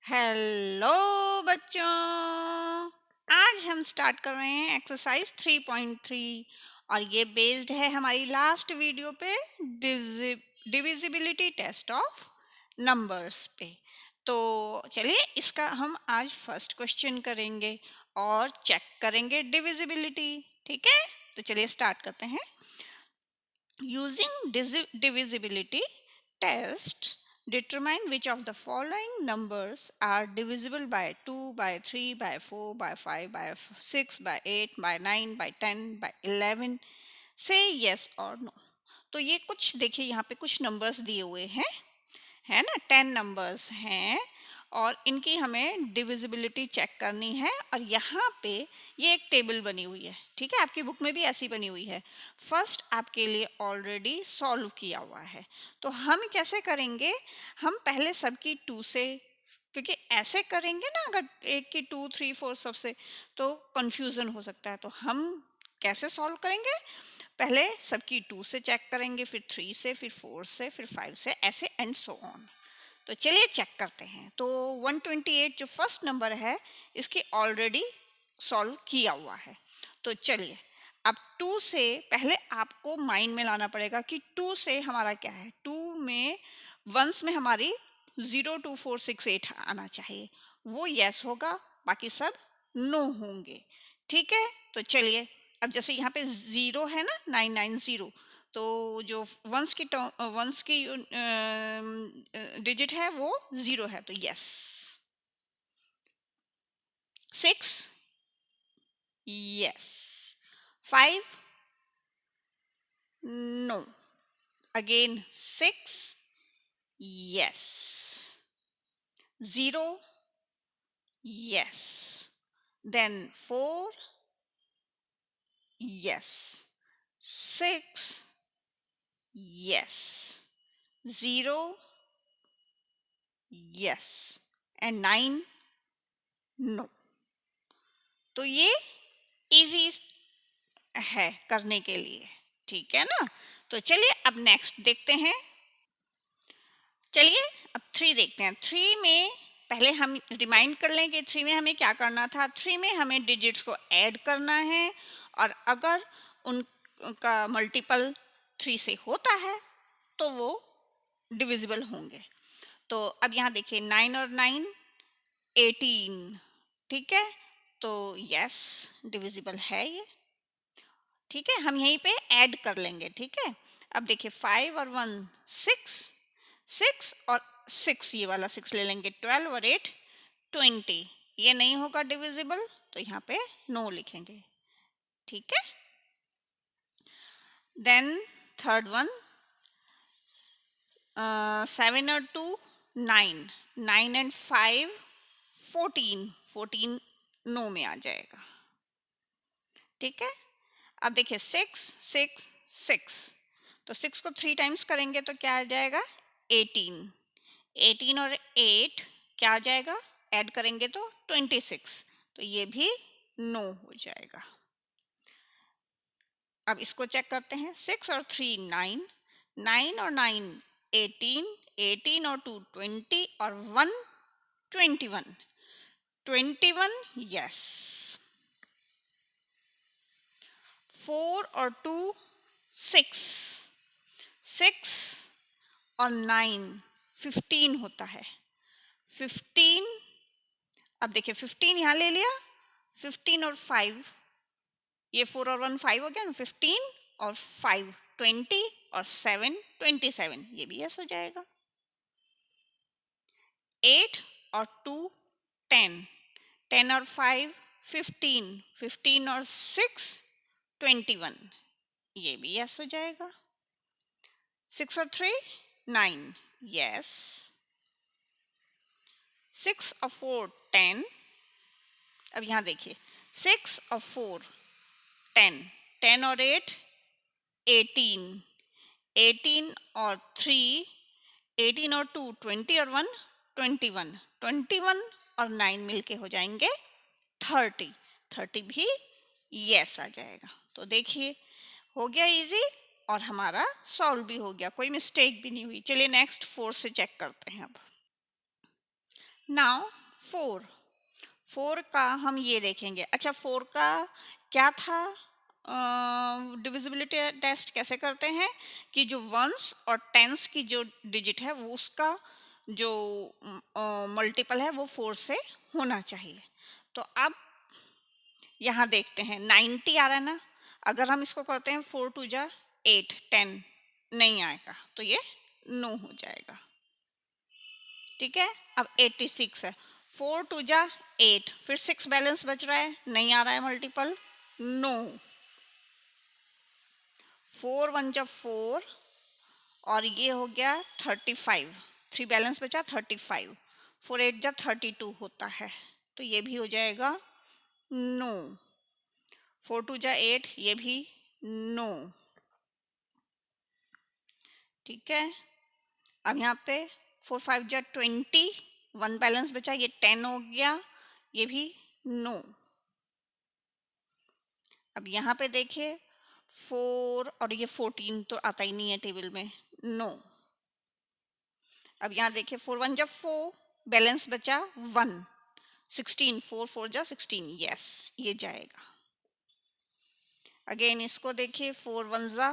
Hello बच्चों। आज हम स्टार्ट कर रहे हैं एक्सरसाइज 3.3 और ये बेस्ड है हमारी लास्ट वीडियो पे डिविजिबिलिटी टेस्ट ऑफ नंबर्स पे। तो चलिए इसका हम आज फर्स्ट क्वेश्चन करेंगे और चेक करेंगे डिविजिबिलिटी। ठीक है, तो चलिए स्टार्ट करते हैं। Using divisibility tests, determine which of the following numbers are divisible by 2, by 3, by 4, by 5, by 6, by 8, by 9, by 10, by 11. Say yes or no. तो ये कुछ देखिए, यहाँ पे कुछ नंबर्स दिए हुए हैं, है ना। 10 नंबर्स हैं और इनकी हमें डिविजिबिलिटी चेक करनी है। और यहाँ पे ये एक टेबल बनी हुई है, ठीक है, आपकी बुक में भी ऐसी बनी हुई है। फर्स्ट आपके लिए ऑलरेडी सॉल्व किया हुआ है। तो हम कैसे करेंगे, हम पहले सबकी 2 से, क्योंकि ऐसे करेंगे ना अगर एक की 2, 3, 4 सबसे, तो कंफ्यूजन हो सकता है। तो हम कैसे सॉल्व करेंगे, पहले सबकी 2 से चेक करेंगे, फिर 3 से, फिर 4 से, फिर 5 से, ऐसे एंड सो ऑन। तो चलिए चेक करते हैं। तो 128 जो फर्स्ट नंबर है, इसकी ऑलरेडी सॉल्व किया हुआ है। तो चलिए अब 2 से पहले आपको माइंड में लाना पड़ेगा कि 2 से हमारा क्या है। 2 में वंस में हमारी 0, 2, 4, 6, 8 आना चाहिए, वो यस होगा, बाकी सब नो होंगे। ठीक है, तो चलिए अब जैसे यहाँ पे 0 है ना, 990, तो जो वंस की डिजिट है वो 0 है, तो yes. 6 yes, 5 no, again 6 yes, 0 yes, then 4 yes, 6 yes, 0 yes, and 9 no. तो ये इजी है करने के लिए, ठीक है ना। तो चलिए अब नेक्स्ट देखते हैं। चलिए अब 3 देखते हैं। 3 में पहले हम रिमाइंड कर लें कि 3 में हमें क्या करना था। 3 में हमें डिजिट्स को ऐड करना है और अगर उनका मल्टीपल 3 से होता है तो वो डिविजिबल होंगे। तो अब यहाँ देखिए 9 और 9 18, ठीक है, तो यस डिविजिबल है ये। ठीक है, हम यहीं पे ऐड कर लेंगे। ठीक है, अब देखिए 5 और 1 6, 6 और 6, ये वाला 6 ले लेंगे, 12 और 8 20, ये नहीं होगा डिविजिबल, तो यहाँ पे नो लिखेंगे। ठीक है, देन थर्ड वन 7 और 2 9, 9 एंड 5 14, 14 नो में आ जाएगा। ठीक है, अब देखिए 6 6 6, तो 6 को 3 टाइम्स करेंगे तो क्या आ जाएगा 18, 18 और 8 क्या आ जाएगा, ऐड करेंगे तो 26, तो ये भी नो हो जाएगा। अब इसको चेक करते हैं। 6 और 3 9, 9 और 9 18, 18 और 2 20 और 1 21, 21 यस। 4 और 2 6, 6 और 9 15 होता है, 15। अब देखिए 15 यहाँ ले लिया, 15 और 5, ये 4 और 1 5 हो गया ना, 15 और 5 20 और 7 27, ये भी यस हो जाएगा। 8 और 2 10, 10 और 5 15, 15 और 6 21, ये भी यस हो जाएगा। 6 और 3 9 यस, 6 और 4 10। अब यहाँ देखिए 6 और 4 10, 10 और 8 18, 18 और 3 18 और 2 20 और 1 21, 21 और 9 मिलके हो जाएंगे 30, 30 भी यस आ जाएगा। तो देखिए हो गया इजी और हमारा सॉल्व भी हो गया, कोई मिस्टेक भी नहीं हुई। चलिए नेक्स्ट 4 से चेक करते हैं। अब नाउ 4, 4 का हम ये देखेंगे। अच्छा 4 का क्या था, डिविजिबिलिटी टेस्ट कैसे करते हैं कि जो वंस और टेंस की जो डिजिट है वो उसका जो मल्टीपल है वो 4 से होना चाहिए। तो अब यहाँ देखते हैं 90 आ रहा है ना, अगर हम इसको करते हैं 4 टू जा 8, 10 नहीं आएगा तो ये नो हो जाएगा। ठीक है, अब 86 है, 4 टू जा 8, फिर 6 बैलेंस बच रहा है, नहीं आ रहा है मल्टीपल, नो। 4 1 जा 4 और ये हो गया 35, 3 बैलेंस बचा 35, 4 8 जा 32 होता है तो ये भी हो जाएगा नो। 4 2 जा 8, ये भी नो। ठीक है, अब यहाँ पे 4 5 जा 20, 1 बैलेंस बचा, ये 10 हो गया, ये भी नो। अब यहाँ पे देखिए 4 और ये 14 तो आता ही नहीं है टेबल में, नो। अब यहाँ देखिए 4 1 जा 4, बैलेंस बचा 1, 16, 4 4 जा 16, यस ये जाएगा। अगेन इसको देखिए 4 1 जा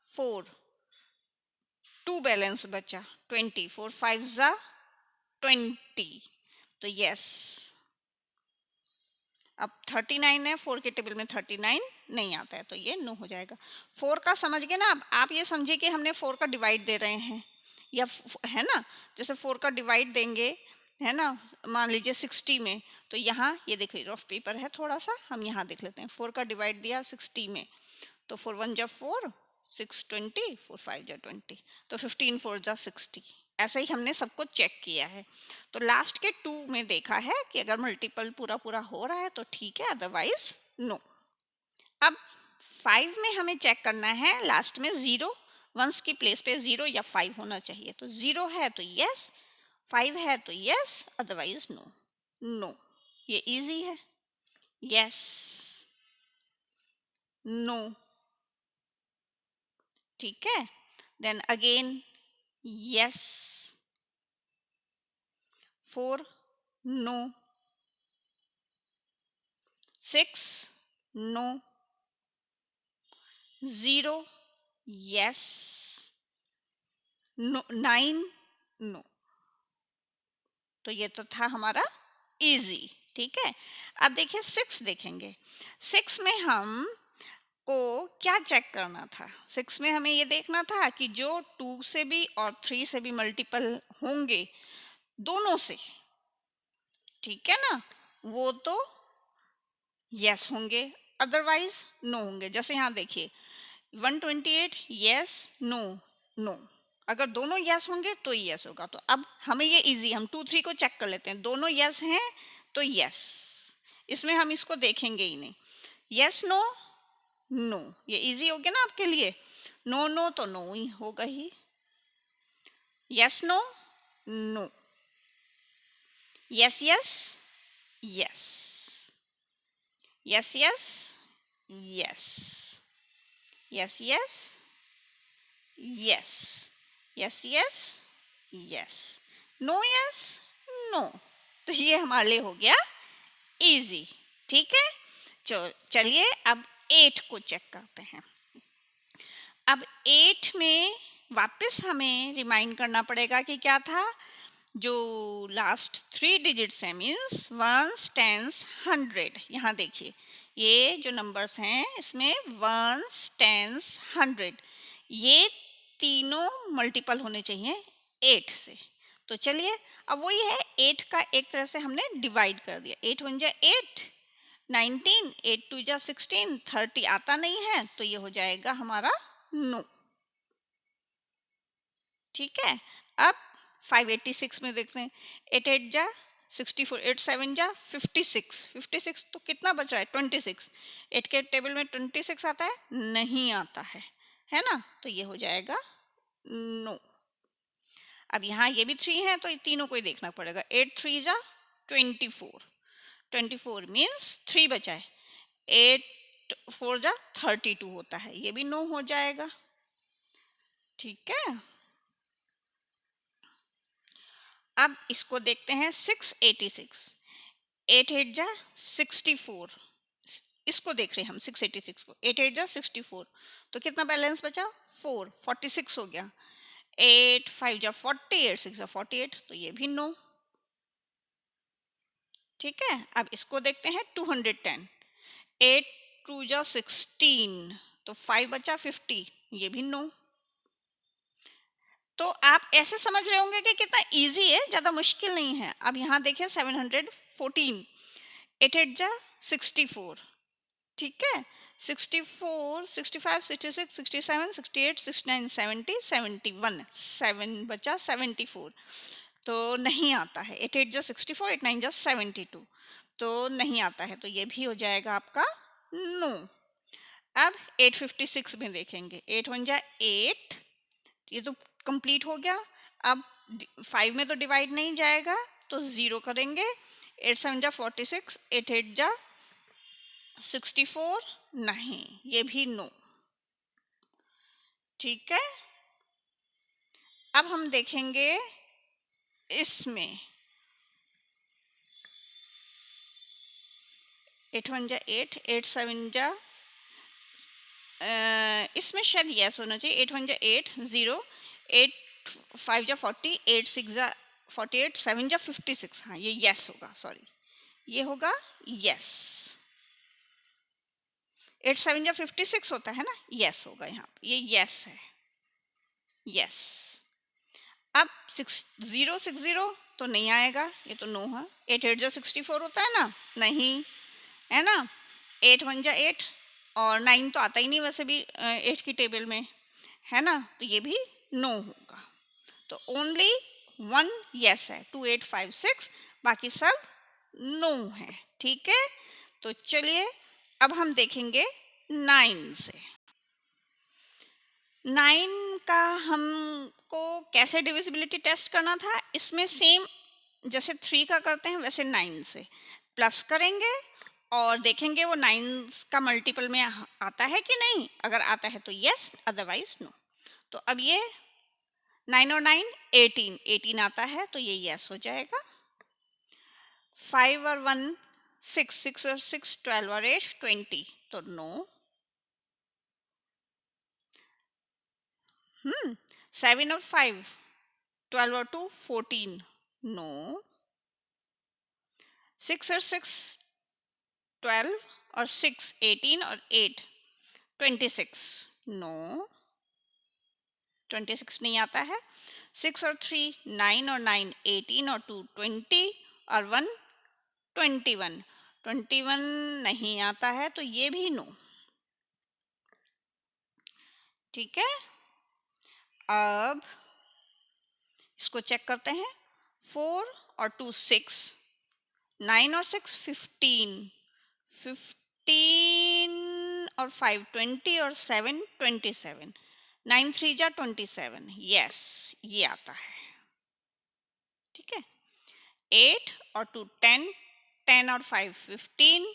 4, 2 बैलेंस बचा 20, 4 5 जा 20 तो यस। अब 39 है, 4 के टेबल में 39 नहीं आता है तो ये नो हो जाएगा। 4 का समझ गए ना, अब आप ये समझिए कि हमने 4 का डिवाइड दे रहे हैं या है ना, जैसे 4 का डिवाइड देंगे है ना, मान लीजिए 60 में, तो यहाँ ये देखिए रफ पेपर है थोड़ा सा, हम यहाँ देख लेते हैं। 4 का डिवाइड दिया 60 में तो 4 1 जा 4, 6 20, 4 5 जा 20 तो 15 4 जा 60। ऐसे ही हमने सबको चेक किया है। तो लास्ट के 2 में देखा है कि अगर मल्टीपल पूरा पूरा हो रहा है तो ठीक है, अदरवाइज नो। अब 5 में हमें चेक करना है लास्ट में 0, वंस की प्लेस पे 0 या 5 होना चाहिए। तो 0 है तो यस, 5 है तो यस, अदरवाइज नो। नो, ये इजी है, यस नो। ठीक है, then again yes, 4 no, 6 no, 0 yes, no 9 no. तो ये तो था हमारा इजी। ठीक है, अब देखिए 6 देखेंगे। 6 में हम को क्या चेक करना था, 6 में हमें ये देखना था कि जो 2 से भी और 3 से भी मल्टीपल होंगे दोनों से, ठीक है ना, वो तो यस होंगे, अदरवाइज नो होंगे। जैसे यहाँ देखिए 128 यस नो नो, अगर दोनों यस होंगे तो यस होगा। तो अब हमें ये इजी, हम 2 3 को चेक कर लेते हैं, दोनों यस हैं तो यस, इसमें हम इसको देखेंगे ही नहीं। यस नो नो, ये इजी हो गया ना आपके लिए। नो नो तो नो ही होगा ही, yes no no, yes yes yes, yes yes yes, yes yes yes, yes yes yes, no yes no. तो ये हमारे लिए हो गया इजी। ठीक है, चलिए अब 8 को चेक करते हैं। अब 8 में वापस हमें रिमाइंड करना पड़ेगा कि क्या था, जो लास्ट 3 डिजिट्स हैं मीन्स वंस टेंस 100। यहाँ देखिए ये जो नंबर्स हैं इसमें वंस टेंस 100, ये तीनों मल्टीपल होने चाहिए 8 से। तो चलिए अब वही है, 8 का एक तरह से हमने डिवाइड कर दिया, 8 1 जा 8, 19, 8 2 जा 16, 30 आता नहीं है तो ये हो जाएगा हमारा नो। ठीक है, अब 586 में देखते हैं, 8 8 जा 64, 8 7 जा 56, 56 तो कितना बच रहा है 26, 8 के टेबल में 26 आता है, नहीं आता है ना, तो ये हो जाएगा नो। अब यहाँ ये भी 3 है तो तीनों को ही देखना पड़ेगा, 8 3 जा 24, 24 मीन्स 3 बचा है, 8 4 जा 32 होता है, ये भी नो हो जाएगा। ठीक है, अब इसको देखते हैं 686, 8 8 जा 64, इसको देख रहे हैं हम 686 को, 8 8 जा 64, तो कितना बैलेंस बचा 4, 46 हो गया। 8 5 जा 40, 8 6 जा 48, तो ये भी नो। ठीक है, अब इसको देखते हैं 210, 8 2 जा 16, तो 5 बचा 50, ये भी नो। तो आप ऐसे समझ रहे होंगे कि कितना इजी है, ज्यादा मुश्किल नहीं है। अब यहाँ देखें 714, 8 8 जा 64, ठीक है, 64 65 66 67 68 69 70 71, 7 बचा 74, तो नहीं आता है। 8 8 जा 64, 8 9 जा 72, तो नहीं आता है, तो ये भी हो जाएगा आपका नो। अब 856 में देखेंगे, 8 1 जा 8, ये तो कंप्लीट हो गया। अब 5 में तो डिवाइड नहीं जाएगा, तो 0 करेंगे। 8 7 जा 46, 8 8 जा 64, नहीं, ये भी नो। ठीक है, अब हम देखेंगे इसमें 8 1 जा 8, 8 7 जा इसमें शायद यस होना चाहिए। 8 1 जा 8 0, 8 5 जा 40, 8 6 जा 48, 7 जा 56, हाँ ये यस होगा, सॉरी ये होगा यस। 8 7 जा 56 होता है ना, यस होगा यहाँ, ये यस है, यस। अब 6060 तो नहीं आएगा, ये तो नो है। 8 8 जा 64 होता है ना, नहीं है ना। 8 1 जा 8, और 9 तो आता ही नहीं वैसे भी 8 की टेबल में, है ना, तो ये भी नो होगा। तो ओनली 1 यस है, 2 8 5 6, बाकी सब नो है। ठीक है, तो चलिए अब हम देखेंगे 9 से। 9 का हमको कैसे डिविजिबिलिटी टेस्ट करना था, इसमें सेम जैसे 3 का करते हैं वैसे 9 से प्लस करेंगे और देखेंगे वो 9 का मल्टीपल में आता है कि नहीं। अगर आता है तो यस, अदरवाइज नो। तो अब ये 9 और 9 18, 18 आता है तो ये यस हो जाएगा। 5 और 1 6, 6 और 6 12 और 8 20, तो नो। 7 और 5 12 और 2 14, नो। 6 और 6 12 और 6 18 और 8 26, नो। 26 नहीं आता है। 6 और 3 9 और 9 18 और 2 20 और 1 21, 21 नहीं आता है, तो ये भी नो। ठीक है, अब इसको चेक करते हैं। 4 और 2 6, 9 और 6 15, 15 और 5 20 और 7 27, 9 3 जा 27, यस ये आता है। ठीक है, 8 और 2 10, 10 और 5 15,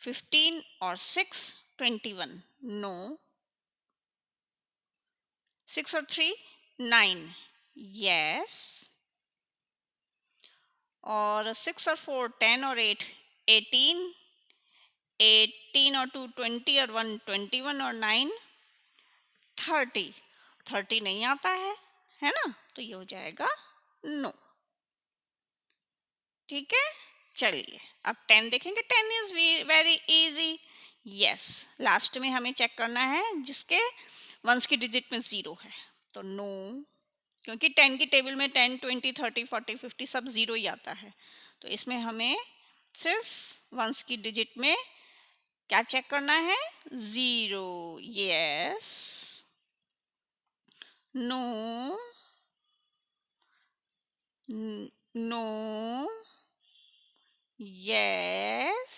15 और 6 21, नो। 6 और 3 9, यस। और 6 और 4 10 और 8 18, 18 और 2 20 और 1 21 और 9 30, 30 नहीं आता है ना, तो ये हो जाएगा नो। ठीक है, चलिए अब 10 देखेंगे। 10 is very easy, yes. Last में हमें चेक करना है जिसके वंस की डिजिट में 0 है, तो नो, क्योंकि 10 की टेबल में 10 20 30 40 50 सब 0 ही आता है। तो इसमें हमें सिर्फ वंस की डिजिट में क्या चेक करना है, 0, yes, no, no, yes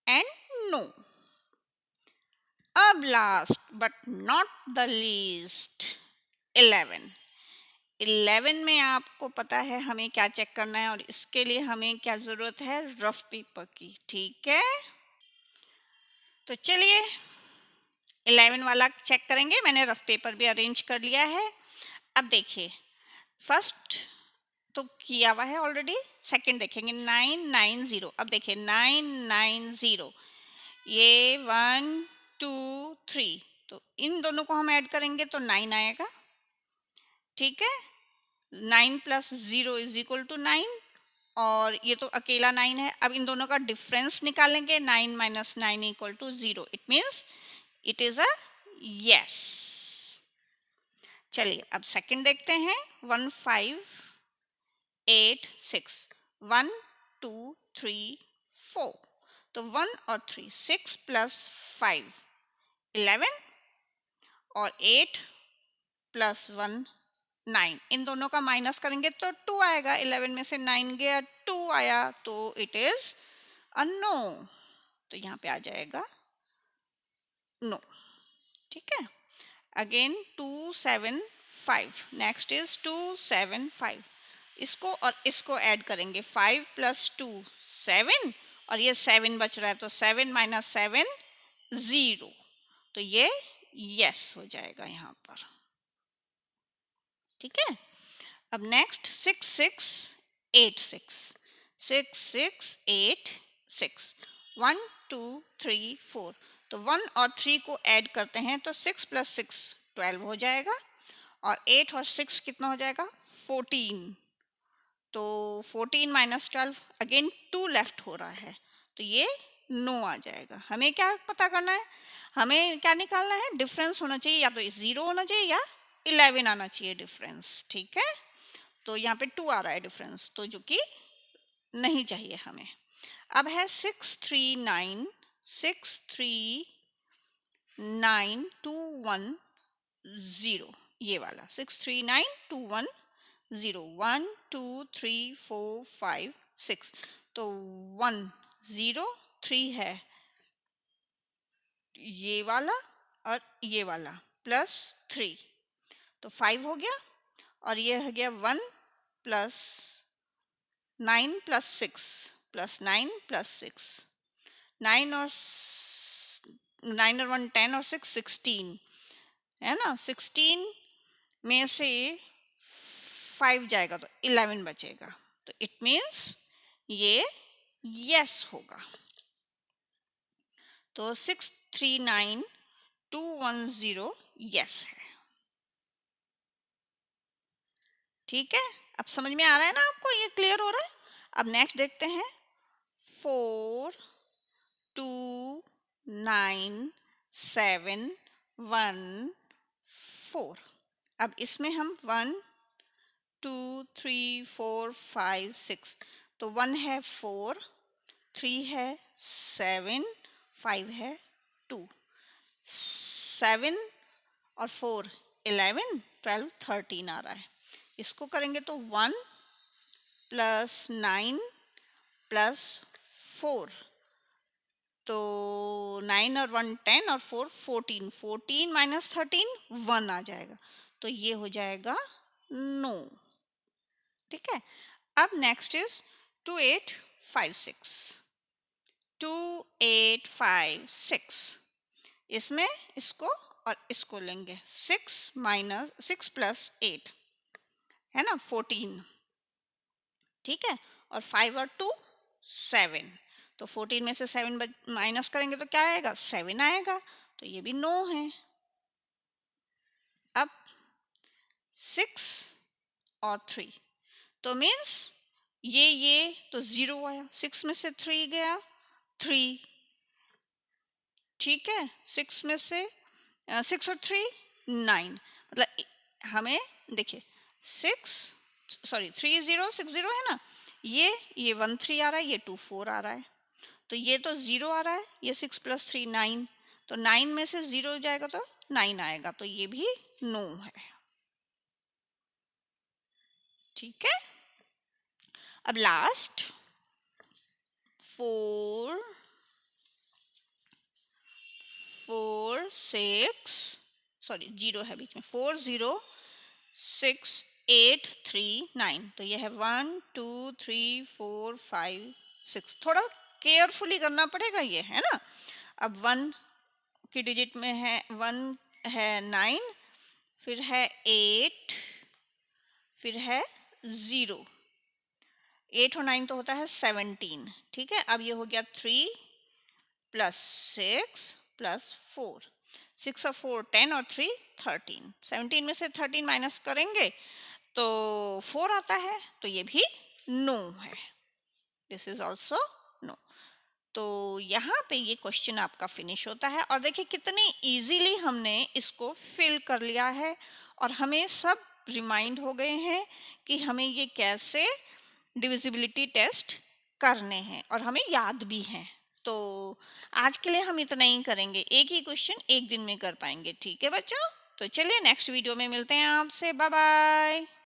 and no. अब last but not the least 11। 11 में आपको पता है हमें क्या चेक करना है, और इसके लिए हमें क्या जरूरत है, रफ पेपर की। ठीक है, तो चलिए 11 वाला चेक करेंगे। मैंने रफ पेपर भी अरेंज कर लिया है। अब देखिए, फर्स्ट तो किया हुआ है ऑलरेडी। सेकंड देखेंगे 990। अब देखिए 990, ये 1 2 3, तो इन दोनों को हम ऐड करेंगे तो 9 आएगा। ठीक है, 9 + 0 = 9, और ये तो अकेला 9 है। अब इन दोनों का डिफरेंस निकालेंगे, 9 - 9 = 0। It means it is a yes. चलिए अब सेकंड देखते हैं, 1586, 1 2 3 4, तो 1 और 3, 6 + 5 11, और 8 + 1 9, इन दोनों का माइनस करेंगे तो 2 आएगा। 11 में से 9 गया, 2 आया, तो इट इज अ नो। तो यहाँ पे आ जाएगा नो। ठीक है, अगेन 275, नेक्स्ट इज 275। इसको और इसको ऐड करेंगे, 5 + 2 7, और ये 7 बच रहा है, तो 7 - 7 0, तो ये यस हो जाएगा यहाँ पर। ठीक है, अब नेक्स्ट 6686, 6686, 1 2 3 4, तो 1 और 3 को ऐड करते हैं तो 6 + 6 12 हो जाएगा, और 8 और 6 कितना हो जाएगा, 14, तो 14 - 12, अगेन 2 लेफ्ट हो रहा है, तो ये नो आ जाएगा। हमें क्या पता करना है, हमें क्या निकालना है, डिफरेंस होना चाहिए, या तो 0 होना चाहिए या 11 आना चाहिए डिफरेंस। ठीक है, तो यहाँ पे 2 आ रहा है डिफरेंस, तो जो कि नहीं चाहिए हमें। अब है 639, 639 210, ये वाला 639 210, 1 2 3 4 5 6, तो 1 0 3 है ये वाला, और ये वाला +3, तो 5 हो गया, और ये हो गया 1 + 9 + 6 + 9 + 6, 9 और 9 और 1 10, और 6 16, है ना। 16 में से 5 जाएगा तो 11 बचेगा, तो इट मीन्स ये यस होगा। तो 639 210 यस है। ठीक है, अब समझ में आ रहा है ना आपको, ये क्लियर हो रहा है। अब नेक्स्ट देखते हैं, 4 2 9 7 1 4। अब इसमें हम 1 2 3 4 5 6, तो 1 है 4, 3 है 7, 5 है 2, 7 और 4 11 12 13 आ रहा है। इसको करेंगे तो 1 + 9 + 4, तो 9 और 1 10, और 4 14, 14 - 13 1 आ जाएगा, तो ये हो जाएगा नो। ठीक है, अब नेक्स्ट इज 2856, 2856, इसमें इसको और इसको लेंगे, 6 + 8 है ना 14। ठीक है, और 5 और 2 7, तो 14 में से 7 माइनस करेंगे तो क्या आएगा, 7 आएगा, तो ये भी नो है। अब 6 और 3, तो मीन्स ये तो 0 आया, 6 में से 3 गया 3। ठीक है, 6 में से 6 और 3 9, मतलब हमें देखिए 3060 है ना, ये 1 3 आ रहा है, ये 2 4 आ रहा है, तो ये तो 0 आ रहा है, ये 6 + 3 9, तो 9 में से 0 जाएगा तो 9 आएगा, तो ये भी नो है। ठीक है, अब लास्ट 4 4 6, सॉरी 0 है बीच में, 4 0 6 8 3 9, तो ये है 1 2 3 4 5 6, थोड़ा केयरफुली करना पड़ेगा ये, है ना। अब 1 की डिजिट में है 1 है 9, फिर है 8, फिर है 0, 8 और 9 तो होता है 17, ठीक है। अब ये हो गया 3 प्लस 6 प्लस 4, 6 और 4 10 और 3 13, 17 में से 13 माइनस करेंगे तो 4 आता है, तो ये भी नो है, दिस इज ऑल्सो नो। तो यहाँ पे ये क्वेश्चन आपका फिनिश होता है। और देखिए कितने इजीली हमने इसको फिल कर लिया है और हमें सब रिमाइंड हो गए हैं कि हमें ये कैसे डिविजिबिलिटी टेस्ट करने हैं और हमें याद भी हैं। तो आज के लिए हम इतना ही करेंगे, एक ही क्वेश्चन एक दिन में कर पाएंगे, ठीक है बच्चों। तो चलिए नेक्स्ट वीडियो में मिलते हैं आपसे, बाय बाय।